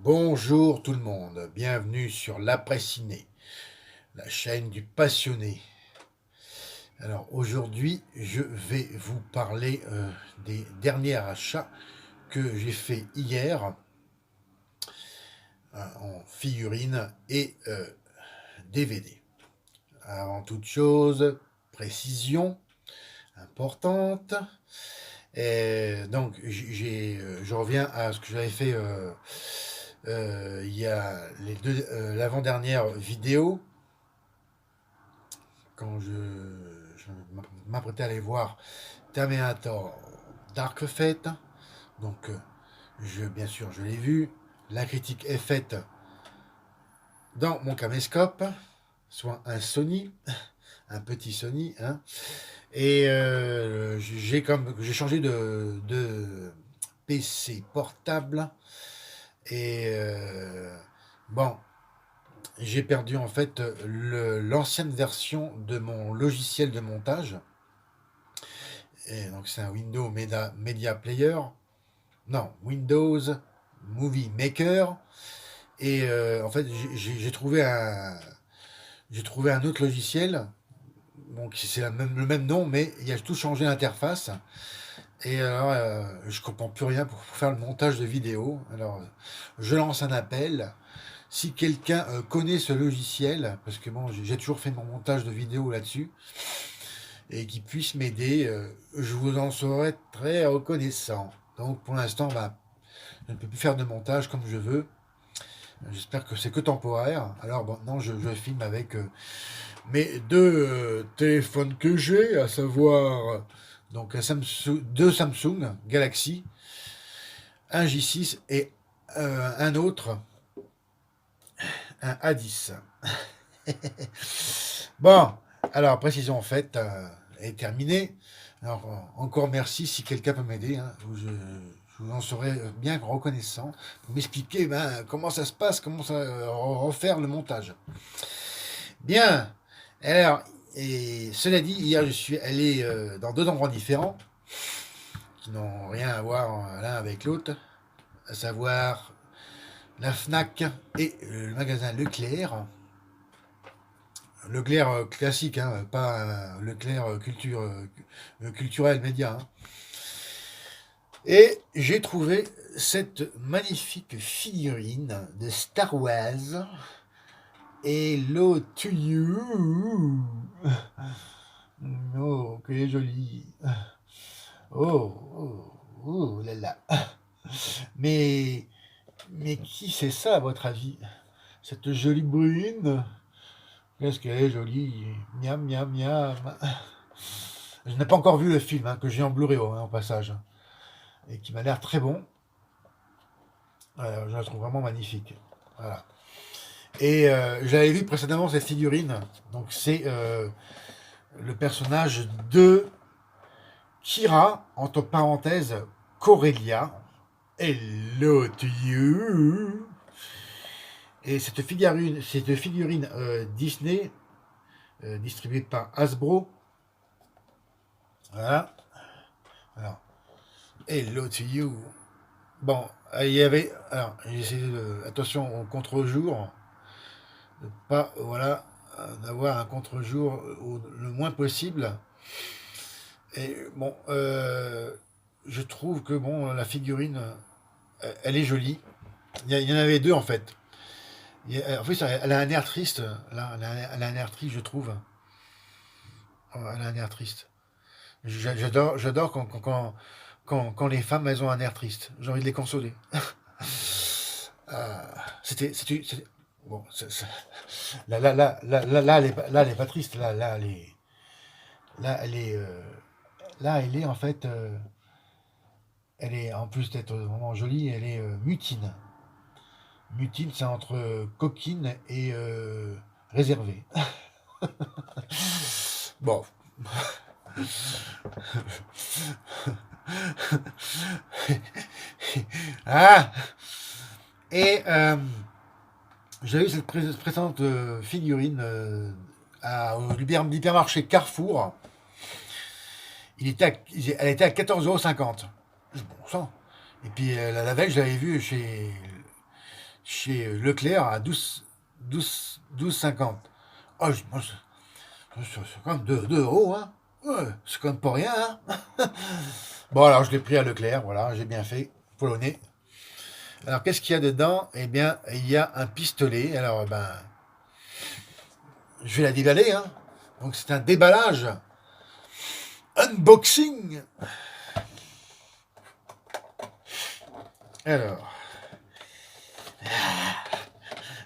Bonjour tout le monde, bienvenue sur l'Après-Ciné, la chaîne du passionné. Alors aujourd'hui, je vais vous parler des derniers achats que j'ai fait hier en figurines et DVD. Avant toute chose, précision importante. Donc je reviens à ce que j'avais fait il y a l'avant-dernière vidéo quand je m'apprêtais à aller voir Terminator Dark Fate. Donc bien sûr je l'ai vu. La critique est faite dans mon caméscope, soit un Sony, un petit Sony, hein. Et j'ai changé de PC portable. Et bon, j'ai perdu en fait l'ancienne version de mon logiciel de montage. Et donc c'est un Windows Media Player. Non, Windows Movie Maker. Et en fait, j'ai trouvé un autre logiciel. Bon, c'est le même nom, mais il a tout changé l'interface. Et alors, je comprends plus rien pour faire le montage de vidéo. Alors, je lance un appel. Si quelqu'un connaît ce logiciel, parce que bon, j'ai toujours fait mon montage de vidéo là-dessus, et qui puisse m'aider, je vous en serai très reconnaissant. Donc pour l'instant, bah, je ne peux plus faire de montage comme je veux. J'espère que c'est que temporaire. Alors maintenant, je filme avec mes deux téléphones que j'ai, à savoir donc deux Samsung Galaxy, un J6 et un autre, un A10. Bon, alors précision faite est terminée. Alors encore merci si quelqu'un peut m'aider, hein. Je vous en serais bien reconnaissant pour m'expliquer comment ça se passe, comment ça refaire le montage. Bien. Alors, et cela dit, hier je suis allé dans deux endroits différents qui n'ont rien à voir l'un avec l'autre, à savoir la Fnac et le magasin Leclerc. Leclerc classique, hein, pas Leclerc culturel média, hein. Et j'ai trouvé cette magnifique figurine de Star Wars. Hello to you. Oh, qu'elle est jolie. Oh, oh, oh là là. Mais, mais qui c'est ça à votre avis? Cette jolie brune? Qu'est-ce qu'elle est jolie. Miam, miam, miam. Je n'ai pas encore vu le film, hein, que j'ai en Blu-ray en passage. Et qui m'a l'air très bon. Je la trouve vraiment magnifique. Voilà. Et j'avais vu précédemment cette figurine. Donc c'est le personnage de Kira, entre parenthèses, Corellia. Hello to you. Et cette figurine Disney, distribuée par Hasbro. Voilà. Alors, hello to you. Bon, il y avait. Alors, j'ai essayé attention au contre-jour. De pas, voilà, d'avoir un contre-jour le moins possible. Et bon, je trouve que bon, la figurine, elle est jolie. Il y en avait deux en fait. En fait, elle a un air triste. Là, elle a un air triste, je trouve. Oh, elle a un air triste. J'adore quand les femmes, elles ont un air triste. J'ai envie de les consoler. Euh, bon, là, elle est pas triste. Là, elle est, là, elle est en fait, elle est en plus d'être vraiment jolie, elle est mutine. Mutine, c'est entre coquine et réservée. Bon. Ah. Et j'ai eu cette présente figurine au hypermarché Carrefour. Elle était à 14,50 €. Bon sang. Et puis la veille, je l'avais vue chez Leclerc à 12,50. Oh, c'est quand même 2 euros, hein. Ouais, c'est quand même pas rien, hein. Bon, alors je l'ai pris à Leclerc, voilà, j'ai bien fait, polonais. Alors, qu'est-ce qu'il y a dedans? Eh bien, il y a un pistolet. Alors, ben, je vais la déballer, hein. Donc, c'est un déballage. Unboxing. Alors,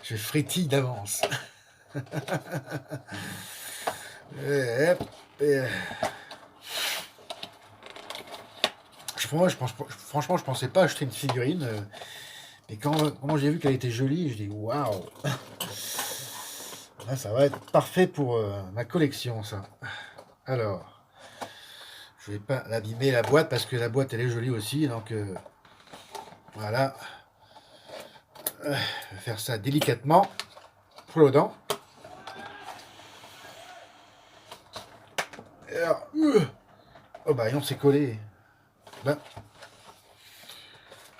je frétille d'avance. Hop, franchement, je pensais pas acheter une figurine. Et quand j'ai vu qu'elle était jolie, je dis waouh! Là, ça va être parfait pour ma collection, ça. Alors, je vais pas l'abîmer la boîte parce que la boîte elle est jolie aussi. Donc voilà. Je vais faire ça délicatement. Pour le dent. Alors, oh bah non, c'est collé. Ben,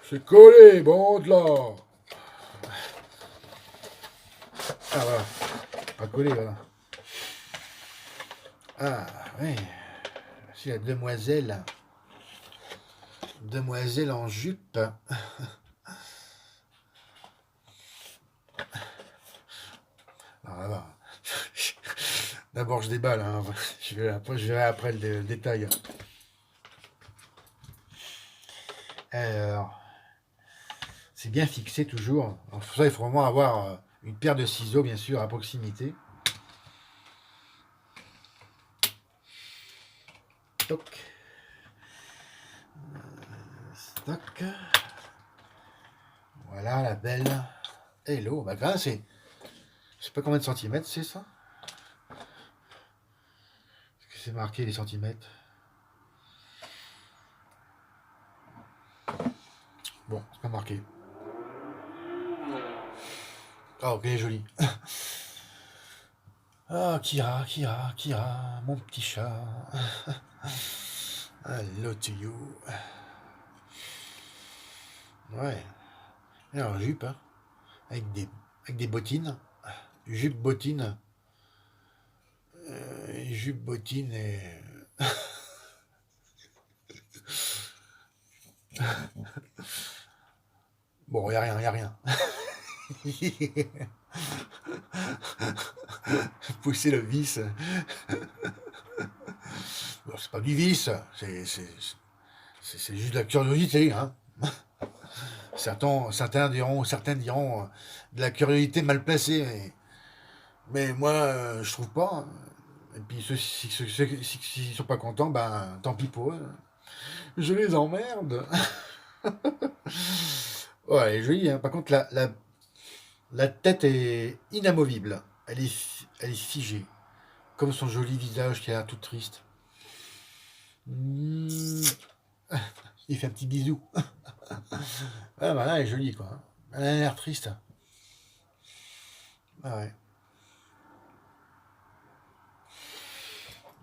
c'est collé, bon de là. Ah voilà. Pas collé, voilà. Ah oui. C'est la demoiselle. Demoiselle en jupe. Alors là, d'abord je déballe, hein. Je verrai après le détail. Alors, c'est bien fixé toujours. Alors, pour ça, il faut vraiment avoir une paire de ciseaux, bien sûr, à proximité. Toc. Stock. Voilà la belle. Hello. Bah, quand même, c'est. Je sais pas combien de centimètres c'est ça. Est-ce que c'est marqué les centimètres? Bon, c'est pas marqué. Ah, ok, joli. Ah, Kira, Kira, Kira, mon petit chat. Hello to you. Ouais. Et en jupe, hein, avec des bottines. Jupe, bottine. Jupe, bottine et. Bon, y a rien, y a rien. Pousser le vis. Bon, c'est pas du vice, c'est juste de la curiosité, hein. Certains diront, certaines diront de la curiosité mal placée, mais moi, je trouve pas, hein. Et puis ceux qui sont pas contents, ben tant pis pour eux. Je les emmerde. Ouais, elle est jolie, hein. Par contre, la tête est inamovible. Elle est figée. Comme son joli visage qui a l'air tout triste. Mmh. Il fait un petit bisou. Ah bah là, elle est jolie, quoi. Elle a l'air triste. Ah ouais.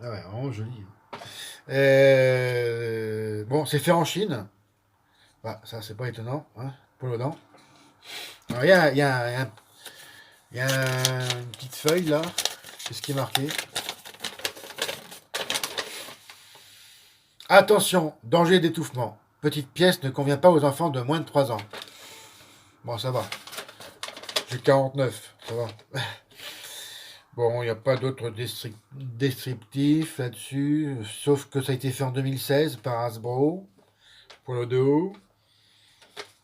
Ah ouais, vraiment joli. Bon, c'est fait en Chine. Bah, ça, c'est pas étonnant, hein, pour le dent. Alors, il y a une petite feuille, là. C'est ce qui est marqué. Attention, danger d'étouffement. Petite pièce ne convient pas aux enfants de moins de 3 ans. Bon, ça va. J'ai 49, ça va. Bon, il n'y a pas d'autres descriptifs là-dessus, sauf que ça a été fait en 2016 par Hasbro, pour le dos.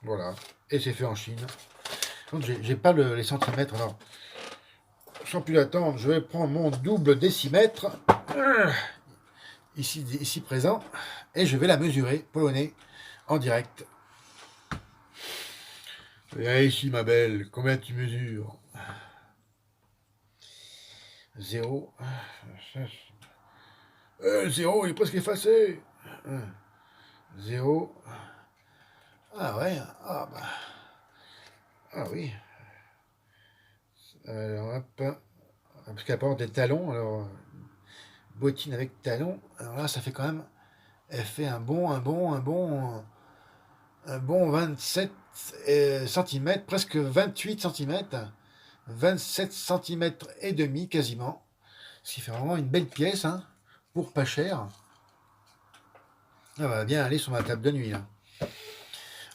Voilà. Et c'est fait en Chine. Donc, j'ai pas les centimètres. Alors, sans plus attendre, je vais prendre mon double décimètre, ici présent, et je vais la mesurer, polonais, en direct. Viens ici, ma belle, combien tu mesures? 0. 0, il est presque effacé. 0. Ah ouais, ah bah. Ah oui. Alors hop. Parce qu'elle porte des talons, alors bottine avec talons. Alors là, ça fait quand même. Elle fait un bon. un bon 27 cm, presque 28 cm, 27 cm et demi quasiment, ce qui fait vraiment une belle pièce, hein, pour pas cher. Ça va bien aller sur ma table de nuit, là,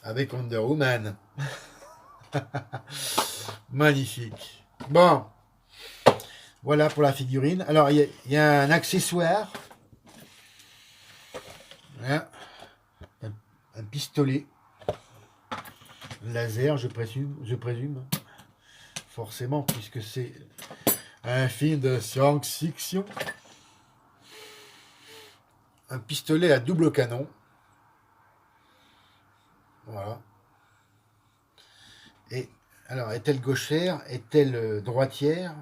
avec Wonder Woman. Magnifique. Bon, voilà pour la figurine. Alors, il y a un accessoire. Voilà. Un pistolet laser, je présume. Forcément, puisque c'est un film de science-fiction. Un pistolet à double canon. Voilà. Et alors, est-elle gauchère? Est-elle droitière?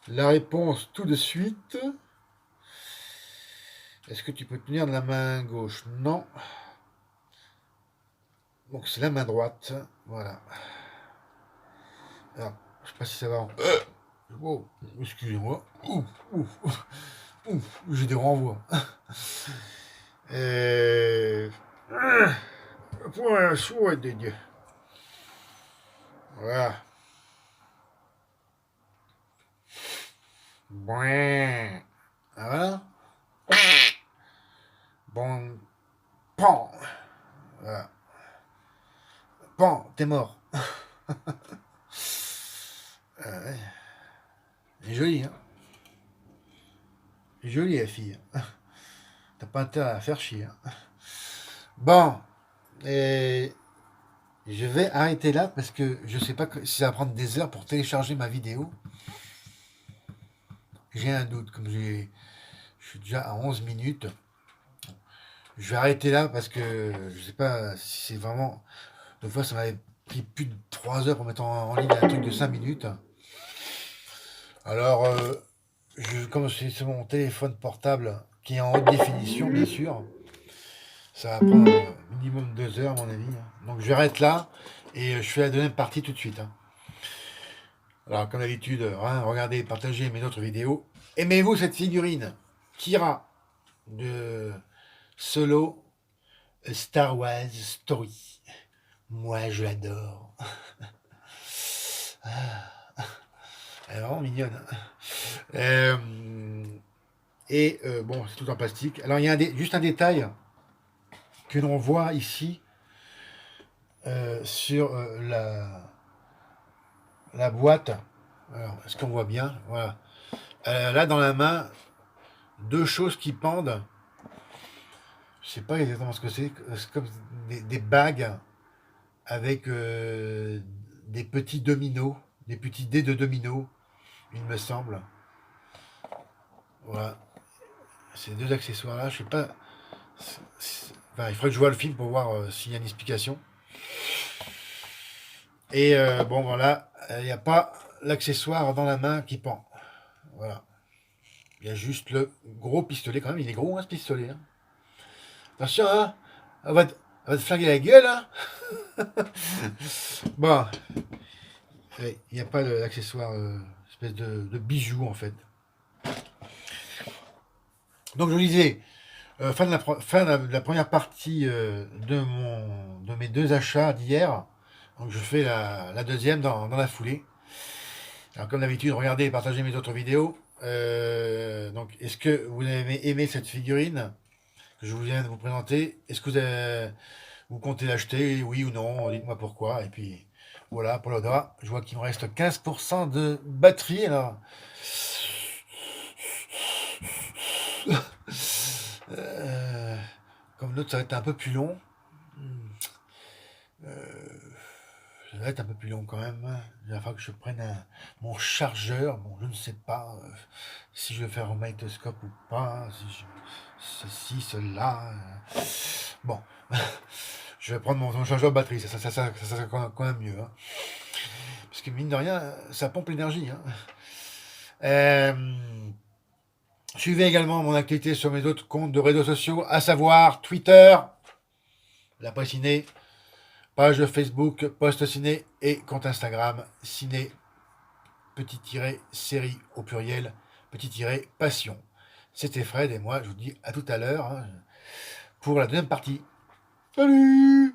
La réponse tout de suite. Est-ce que tu peux tenir de la main gauche? Non. Donc c'est la main droite. Voilà. Alors, je sais pas si ça va. Oh, excusez-moi. Ouf, ouf, ouf, j'ai des renvois. Pour un souhait de Dieu. Voilà. Bon. Voilà. Bon. Pan. Voilà. Pan, t'es mort. Ouais. Elle est jolie, hein. Elle est jolie, la fille. T'as pas intérêt à faire chier. Hein. Bon. Et je vais arrêter là parce que je sais pas si ça va prendre des heures pour télécharger ma vidéo. J'ai un doute, comme je suis déjà à 11 minutes. Je vais arrêter là parce que je sais pas si c'est vraiment... Une fois, ça m'avait pris plus de 3 heures pour mettre en ligne un truc de 5 minutes. Alors, comme c'est mon téléphone portable qui est en haute définition, bien sûr, ça va prendre minimum 2 heures, à mon avis. Donc, je arrête là et je fais la deuxième partie tout de suite. Alors, comme d'habitude, regardez, partagez mes autres vidéos. Aimez-vous cette figurine Kira de Solo Star Wars Story? Moi, je l'adore. Elle est vraiment mignonne. Bon, c'est tout en plastique. Alors, il y a juste un détail que l'on voit ici sur la boîte. Alors, est-ce qu'on voit bien? Voilà. Là, dans la main, deux choses qui pendent. Je sais pas exactement ce que c'est. C'est comme des bagues avec des petits dominos, des petits dés de dominos, il me semble. Voilà. Ces deux accessoires-là, je sais pas. Enfin, il faudrait que je vois le film pour voir s'il y a une explication. Et bon, voilà, il n'y a pas l'accessoire dans la main qui pend. Voilà. Il y a juste le gros pistolet, quand même. Il est gros, hein, ce pistolet. Hein. Attention, hein. Elle va te flinguer la gueule, hein. Bon. Il n'y a pas l'accessoire, espèce de bijou, en fait. Donc, je vous disais, fin de la première partie de mes deux achats d'hier. Donc, je fais la deuxième dans la foulée. Alors, comme d'habitude, regardez et partagez mes autres vidéos. Donc, est-ce que vous avez aimé cette figurine que je viens de vous présenter? Est-ce que vous comptez l'acheter? Oui ou non? Dites-moi pourquoi. Et puis, voilà, pour l'Oda, je vois qu'il me reste 15% de batterie. Alors, comme l'autre, ça va être un peu plus long. Ça va être un peu plus long quand même. Il va falloir que je prenne mon chargeur. Bon, je ne sais pas si je vais faire un magnétoscope ou pas. Si ceci, cela. Bon, je vais prendre mon chargeur batterie. Ça sera quand même mieux. Hein. Parce que mine de rien, ça pompe l'énergie. Hein. Suivez également mon activité sur mes autres comptes de réseaux sociaux, à savoir Twitter, la presse ciné, page Facebook, post ciné et compte Instagram, ciné, _série au pluriel, _passion. C'était Fred et moi, je vous dis à tout à l'heure hein, pour la deuxième partie. Salut!